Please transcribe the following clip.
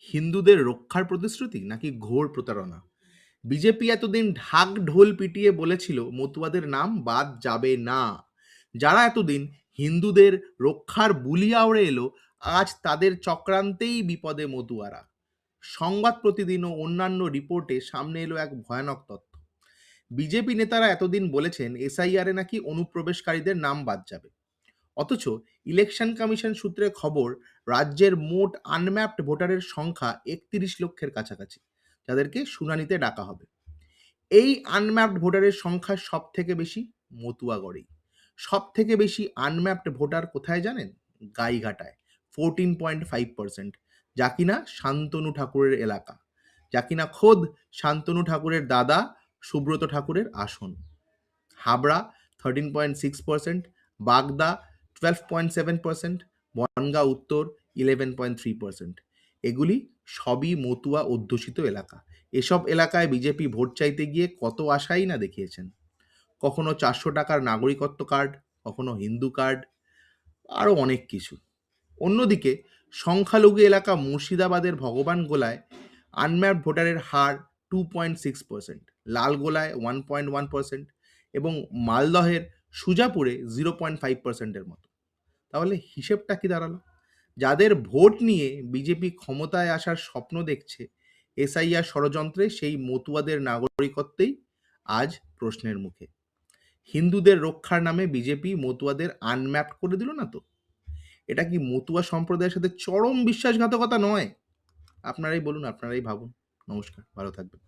হিন্দুদের রক্ষার প্রতিশ্রুতি নাকি ঘোর প্রতারণা? বিজেপি এতদিন ঢাক ঢোল পিটিয়ে বলেছিল মতুয়াদের নাম বাদ যাবে না। যারা এতদিন হিন্দুদের রক্ষার বুলি আওড়ে এলো, আজ তাদের চক্রান্তেই বিপদে মতুয়ারা। সংবাদ প্রতিদিন ও অন্যান্য রিপোর্টে সামনে এলো এক ভয়ানক তথ্য। বিজেপি নেতারা এতদিন বলেছেন এসআইআর এ নাকি অনুপ্রবেশকারীদের নাম বাদ যাবে। অথচ ইলেকশন কমিশন সূত্রে খবর, রাজ্যের মোট আনম্যাপড ভোটারের সংখ্যা ৩১ লক্ষের কাছাকাছি, যাদেরকে শুনানিতে ডাকা হবে। এই আনম্যাপড ভোটারের সংখ্যা সব থেকে বেশি মতুয়াগড়েই। সব থেকে বেশি আনম্যাপড ভোটার কোথায় জানেন? গাইঘাটায়, 14.5%, যা কিনা শান্তনু ঠাকুরের এলাকা, যা কিনা খোদ শান্তনু ঠাকুরের দাদা সুব্রত ঠাকুরের আসন। হাবড়া 13.6%, বাগদা 12.7%, বনগাঁ উত্তর 11.3%। এগুলি সবই মতুয়া অধ্যুষিত এলাকা। এসব এলাকায় বিজেপি ভোট চাইতে গিয়ে কত আশাই না দেখিয়েছেন। কখনো 400 টাকার নাগরিকত্ব কার্ড, কখনো হিন্দু কার্ড, আরও অনেক কিছু। অন্যদিকে সংখ্যালঘু এলাকা মুর্শিদাবাদের ভগবান গোলায় আনম্যাপড ভোটারের হার 2.6%, লালগোলায় 1.1% এবং মালদহের সুজাপুরে 0.5%-এর মতো। তাহলে হিসেবটা কি দাঁড়ালো? যাদের ভোট নিয়ে বিজেপি ক্ষমতায় আসার স্বপ্ন দেখছে, এসআইআর ষড়যন্ত্রে সেই মতুয়াদের নাগরিকত্বেই আজ প্রশ্নের মুখে। হিন্দুদের রক্ষার নামে বিজেপি মতুয়াদের আনম্যাপড করে দিল না তো? এটা কি মতুয়া সম্প্রদায়ের সাথে চরম বিশ্বাসঘাতকতা নয়? আপনারাই বলুন, আপনারাই ভাবুন। নমস্কার, ভালো থাকবেন।